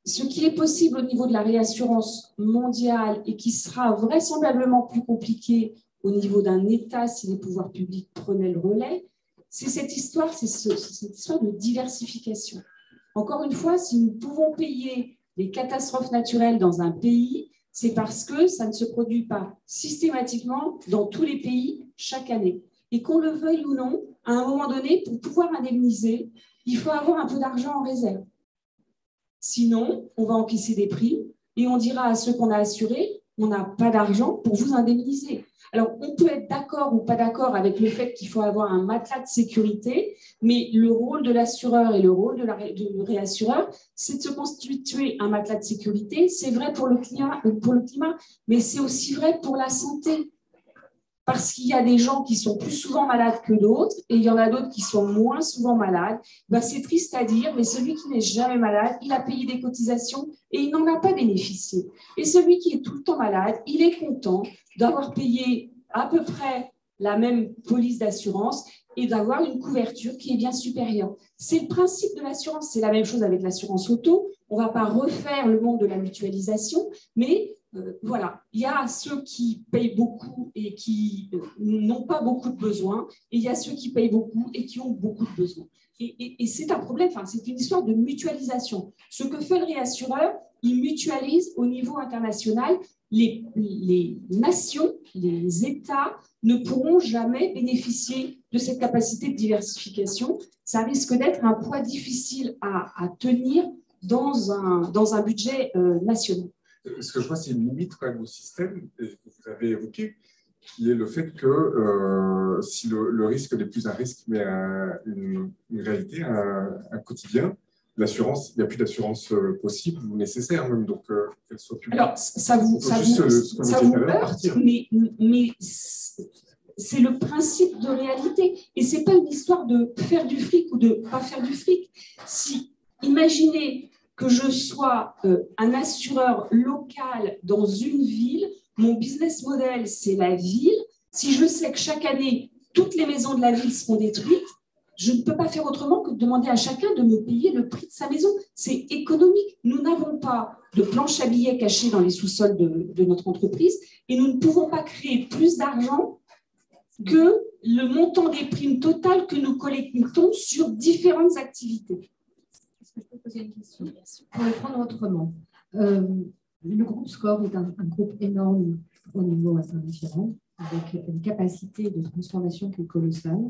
ce qui est possible au niveau de la réassurance mondiale et qui sera vraisemblablement plus compliqué au niveau d'un État si les pouvoirs publics prenaient le relais, c'est cette histoire de diversification. Encore une fois, si nous pouvons payer les catastrophes naturelles dans un pays, c'est parce que ça ne se produit pas systématiquement dans tous les pays chaque année. Et qu'on le veuille ou non, à un moment donné, pour pouvoir indemniser, il faut avoir un peu d'argent en réserve. Sinon, on va encaisser des primes et on dira à ceux qu'on a assurés, on n'a pas d'argent pour vous indemniser. Alors, on peut être d'accord ou pas d'accord avec le fait qu'il faut avoir un matelas de sécurité, mais le rôle de l'assureur et le rôle du réassureur, c'est de se constituer un matelas de sécurité. C'est vrai pour le climat, mais c'est aussi vrai pour la santé. Parce qu'il y a des gens qui sont plus souvent malades que d'autres, et il y en a d'autres qui sont moins souvent malades. Ben, c'est triste à dire, mais celui qui n'est jamais malade, il a payé des cotisations et il n'en a pas bénéficié. Et celui qui est tout le temps malade, il est content d'avoir payé à peu près la même police d'assurance et d'avoir une couverture qui est bien supérieure. C'est le principe de l'assurance. C'est la même chose avec l'assurance auto. On ne va pas refaire le monde de la mutualisation, mais voilà, il y a ceux qui payent beaucoup et qui n'ont pas beaucoup de besoins, et il y a ceux qui payent beaucoup et qui ont beaucoup de besoins. Et c'est un problème, c'est une histoire de mutualisation. Ce que fait le réassureur, il mutualise au niveau international. Les nations, les États ne pourront jamais bénéficier de cette capacité de diversification. Ça risque d'être un poids difficile à tenir dans un budget national. Ce que je vois, c'est une limite quand même au système que vous avez évoqué, qui est le fait que si le risque n'est plus un risque, mais une réalité, un quotidien, l'assurance, il n'y a plus d'assurance possible ou nécessaire même, donc qu'elle soit publique. Alors, ça vous heurte, mais c'est le principe de réalité. Et ce n'est pas une histoire de faire du fric ou de ne pas faire du fric. Si, imaginez que je sois un assureur local dans une ville, mon business model, c'est la ville. Si je sais que chaque année, toutes les maisons de la ville seront détruites, je ne peux pas faire autrement que de demander à chacun de me payer le prix de sa maison. C'est économique. Nous n'avons pas de planche à billets cachée dans les sous-sols de notre entreprise et nous ne pouvons pas créer plus d'argent que le montant des primes totales que nous collectons sur différentes activités. Est-ce que je peux poser une question? Pour le prendre autrement, le groupe SCOR est un groupe énorme au niveau international, avec une capacité de transformation qui est colossale.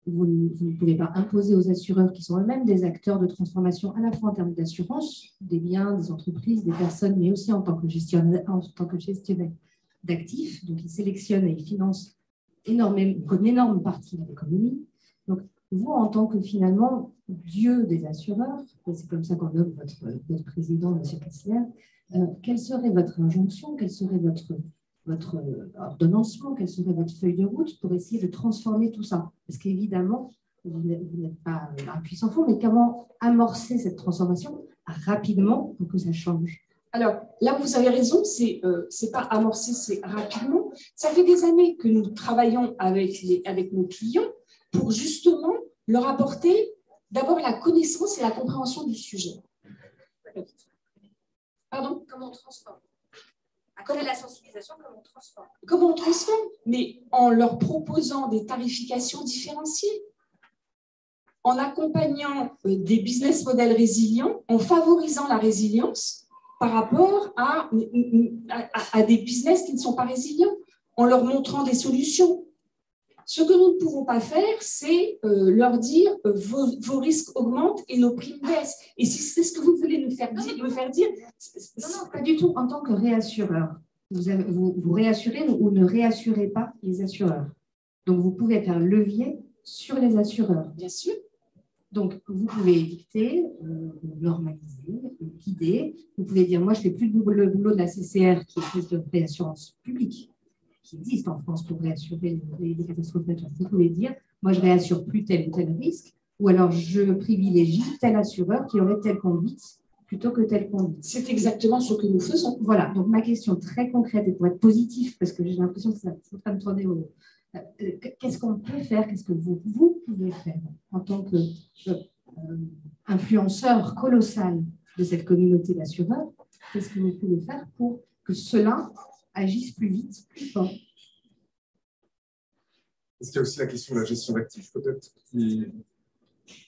Vous ne pouvez pas imposer aux assureurs qui sont eux-mêmes des acteurs de transformation à la fois en termes d'assurance, des biens, des entreprises, des personnes, mais aussi en tant que gestionnaire d'actifs. Donc, ils sélectionnent et ils financent une énorme partie de l'économie. Donc, vous, en tant que finalement Dieu des assureurs, c'est comme ça qu'on nomme votre président, M. Kessler, quelle serait votre injonction, quelle serait votre ordonnancement, quelle serait votre feuille de route pour essayer de transformer tout ça? Parce qu'évidemment, vous n'êtes pas un puissant fond, mais comment amorcer cette transformation rapidement pour que ça change? Alors, là où vous avez raison, c'est pas amorcer, c'est rapidement. Ça fait des années que nous travaillons avec nos clients pour justement leur apporter d'abord la connaissance et la compréhension du sujet. Pardon? Comment on transforme? À côté de la sensibilisation, comment on transforme? Comment on transforme? Mais en leur proposant des tarifications différenciées, en accompagnant des business models résilients, en favorisant la résilience par rapport à des business qui ne sont pas résilients, en leur montrant des solutions. Ce que nous ne pouvons pas faire, c'est leur dire vos risques augmentent et nos primes baissent. Et si c'est ce que vous voulez nous faire dire, non, pas du tout. En tant que réassureur, vous réassurez ou ne réassurez pas les assureurs. Donc, vous pouvez être un levier sur les assureurs. Bien sûr. Donc, vous pouvez édicter, normaliser, guider. Vous pouvez dire, moi, je ne fais plus le boulot de la CCR, qui est de réassurance publique, qui existe en France pour réassurer les catastrophes naturelles. Vous pouvez dire, moi, je ne réassure plus tel ou tel risque, ou alors je privilégie tel assureur qui aurait telle conduite plutôt que telle conduite. C'est exactement ce que nous faisons. Voilà, donc ma question très concrète, et pour être positif, parce que j'ai l'impression que ça est en train de tourner au... Qu'est-ce qu'on peut faire, qu'est-ce que vous pouvez faire en tant qu'influenceur colossal de cette communauté d'assureurs? Qu'est-ce que vous pouvez faire pour que cela agisse plus vite, plus fort? Est-ce qu'il y a aussi la question de la gestion d'actifs, peut-être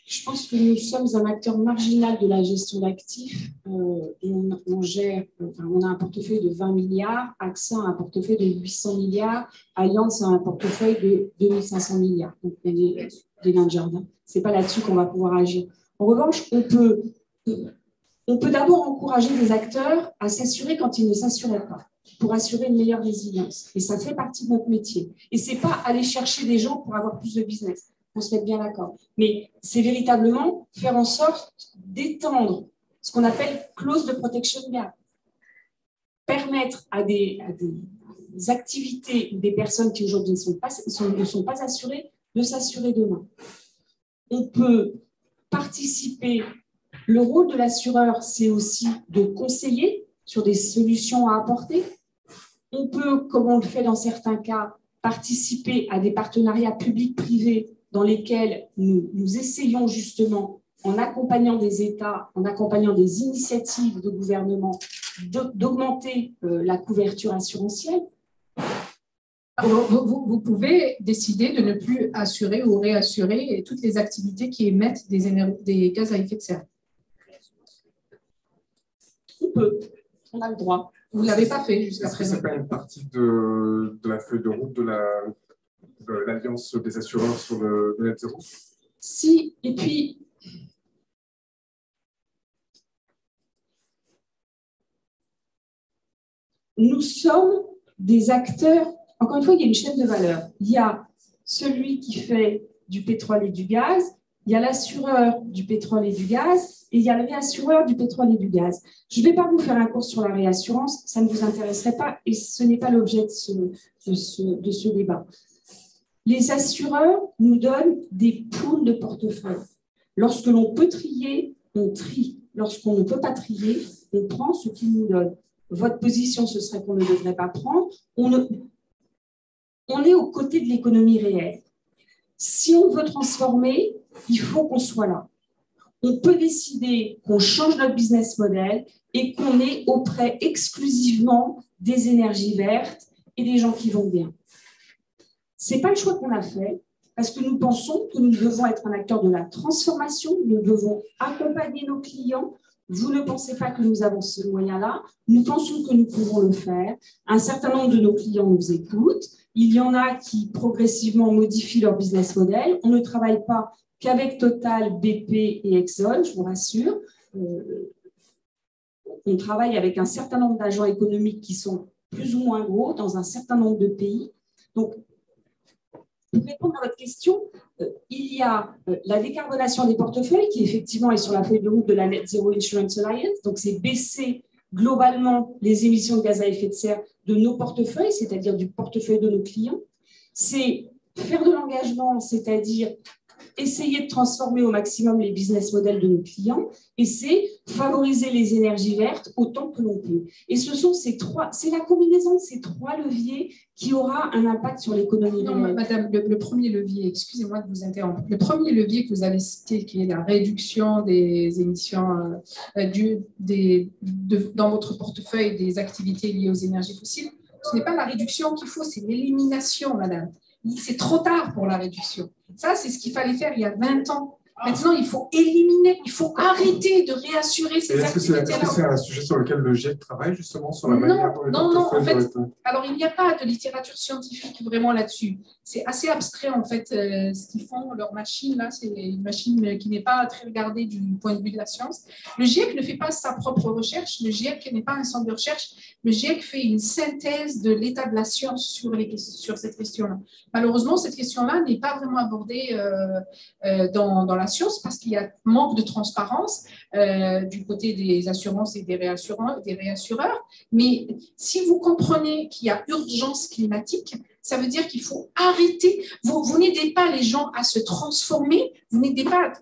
Je pense que nous sommes un acteur marginal de la gestion d'actifs et on a un portefeuille de 20 milliards, AXA a un portefeuille de 800 milliards, Allianz a un portefeuille de 2500 milliards. Donc, il y a des nains de jardin. Ce n'est pas là-dessus qu'on va pouvoir agir. En revanche, on peut d'abord encourager les acteurs à s'assurer quand ils ne s'assuraient pas, pour assurer une meilleure résilience. Et ça fait partie de notre métier. Et ce n'est pas aller chercher des gens pour avoir plus de business. On se met bien d'accord. Mais c'est véritablement faire en sorte d'étendre ce qu'on appelle clause de protection gap. Permettre à des activités ou des personnes qui aujourd'hui ne sont pas assurées de s'assurer demain. On peut participer. Le rôle de l'assureur, c'est aussi de conseiller sur des solutions à apporter. On peut, comme on le fait dans certains cas, participer à des partenariats publics-privés dans lesquels nous essayons justement, en accompagnant des États, en accompagnant des initiatives de gouvernement, d'augmenter la couverture assurantielle. Vous pouvez décider de ne plus assurer ou réassurer toutes les activités qui émettent des gaz à effet de serre. On peut, on a le droit. Vous ne l'avez pas fait jusqu'à présent. Est-ce que ce n'est pas une partie de la feuille de route de l'Alliance des assureurs sur le net zéro? Si, et puis, nous sommes des acteurs, encore une fois, il y a une chaîne de valeur. Il y a celui qui fait du pétrole et du gaz, il y a l'assureur du pétrole et du gaz, et il y a le réassureur du pétrole et du gaz. Je ne vais pas vous faire un cours sur la réassurance, ça ne vous intéresserait pas, et ce n'est pas l'objet de ce débat. Les assureurs nous donnent des pools de portefeuille. Lorsque l'on peut trier, on trie. Lorsqu'on ne peut pas trier, on prend ce qu'ils nous donnent. Votre position, ce serait qu'on ne devrait pas prendre. On est aux côtés de l'économie réelle. Si on veut transformer, il faut qu'on soit là. On peut décider qu'on change notre business model et qu'on est auprès exclusivement des énergies vertes et des gens qui vont bien. Ce n'est pas le choix qu'on a fait, parce que nous pensons que nous devons être un acteur de la transformation, nous devons accompagner nos clients. Vous ne pensez pas que nous avons ce moyen-là, nous pensons que nous pouvons le faire. Un certain nombre de nos clients nous écoutent, il y en a qui progressivement modifient leur business model. On ne travaille pas qu'avec Total, BP et Exxon, je vous rassure. On travaille avec un certain nombre d'agents économiques qui sont plus ou moins gros dans un certain nombre de pays. Donc, pour répondre à votre question, il y a la décarbonation des portefeuilles qui effectivement est sur la feuille de route de la Net Zero Insurance Alliance. Donc, c'est baisser globalement les émissions de gaz à effet de serre de nos portefeuilles, c'est-à-dire du portefeuille de nos clients. C'est faire de l'engagement, c'est-à-dire essayer de transformer au maximum les business models de nos clients et c'est favoriser les énergies vertes autant que l'on peut. Et ce sont c'est la combinaison de ces trois leviers qui aura un impact sur l'économie. Non, madame, le premier levier, excusez-moi de vous interrompre, le premier levier que vous avez cité, qui est la réduction des émissions dans votre portefeuille des activités liées aux énergies fossiles, ce n'est pas la réduction qu'il faut, c'est l'élimination, madame. C'est trop tard pour la réduction. Ça, c'est ce qu'il fallait faire il y a 20 ans. Maintenant, il faut éliminer, il faut arrêter de réassurer ces Est-ce que activités-là. c'est un sujet sur lequel le GIEC travaille justement sur la manière dont les Non, en fait, portefeuilles alors il n'y a pas de littérature scientifique vraiment là-dessus. C'est assez abstrait en fait ce qu'ils font, leur machine là, c'est une machine qui n'est pas très regardée du point de vue de la science. Le GIEC ne fait pas sa propre recherche, le GIEC n'est pas un centre de recherche, le GIEC fait une synthèse de l'état de la science sur cette question-là. Malheureusement, cette question-là n'est pas vraiment abordée dans la science parce qu'il y a manque de transparence du côté des assurances et des réassureurs. Mais si vous comprenez qu'il y a urgence climatique, ça veut dire qu'il faut arrêter. Vous n'aidez pas les gens à se transformer, vous n'aidez pas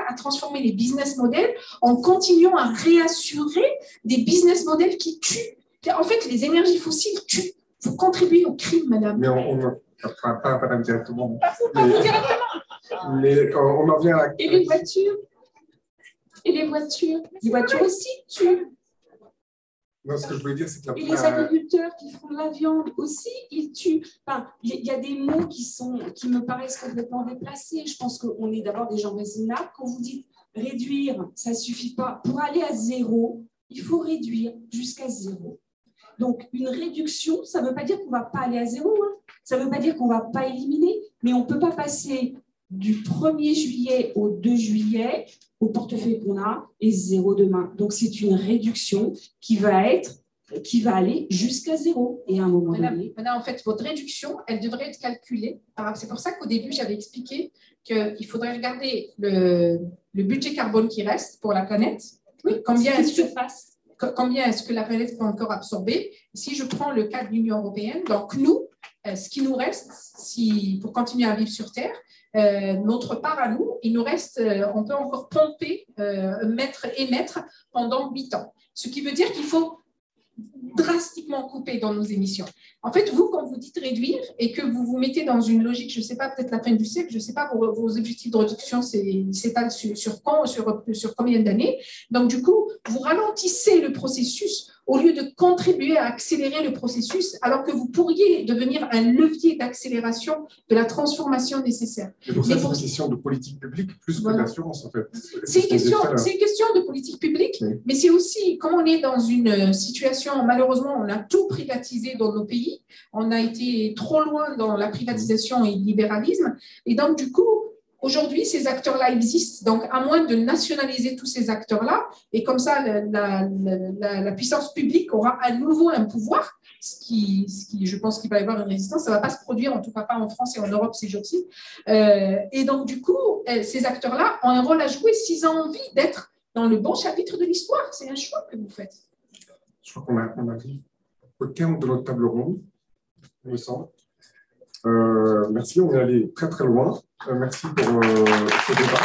à transformer les business models en continuant à réassurer des business models qui tuent. En fait, les énergies fossiles tuent. Vous contribuez au crime, madame. Mais pas madame directement. Pas vous directement. Mais on en vient à... Et les voitures? Et les voitures? Les voitures aussi tuent. Non, ce que je voulais dire, c'est que Et les agriculteurs qui font de la viande aussi, ils tuent. Enfin, il y a des mots qui me paraissent complètement déplacés. Je pense qu'on est d'abord des gens raisonnables. Quand vous dites réduire, ça ne suffit pas. Pour aller à zéro, il faut réduire jusqu'à zéro. Donc, une réduction, ça ne veut pas dire qu'on ne va pas aller à zéro. Hein. Ça ne veut pas dire qu'on ne va pas éliminer. Mais on ne peut pas passer du 1er juillet au 2 juillet au portefeuille qu'on a et zéro demain. Donc, c'est une réduction qui va aller jusqu'à zéro. Et à un moment donné... Madame, en fait, votre réduction, elle devrait être calculée. C'est pour ça qu'au début, j'avais expliqué qu'il faudrait regarder le budget carbone qui reste pour la planète. Oui, combien est-ce que la planète peut encore absorber? Si je prends le cas de l'Union européenne, donc nous, ce qui nous reste, pour continuer à vivre sur Terre, notre part à nous, il nous reste, on peut encore pomper, émettre pendant 8 ans. Ce qui veut dire qu'il faut drastiquement couper dans nos émissions. En fait, vous, quand vous dites réduire et que vous vous mettez dans une logique, je ne sais pas, peut-être la fin du siècle, je ne sais pas, vos objectifs de réduction s'étalent sur combien d'années. Donc, du coup, vous ralentissez le processus au lieu de contribuer à accélérer le processus, alors que vous pourriez devenir un levier d'accélération de la transformation nécessaire. Et pour ça, c'est une question de politique publique plus que d'assurance, en fait. C'est une question de politique publique, oui. Mais c'est aussi, comme on est dans une situation, malheureusement, on a tout privatisé dans nos pays, on a été trop loin dans la privatisation et le libéralisme, et donc, du coup, aujourd'hui, ces acteurs-là existent. Donc, à moins de nationaliser tous ces acteurs-là, et comme ça, la puissance publique aura à nouveau un pouvoir, ce qui, je pense qu'il va y avoir une résistance. Ça ne va pas se produire, en tout cas pas en France et en Europe ces jours-ci. Et donc, du coup, ces acteurs-là ont un rôle à jouer s'ils ont envie d'être dans le bon chapitre de l'histoire. C'est un choix que vous faites. Je crois qu'on arrive au terme de notre table ronde, il me semble. Merci, on est allé très très loin. Merci pour ce débat.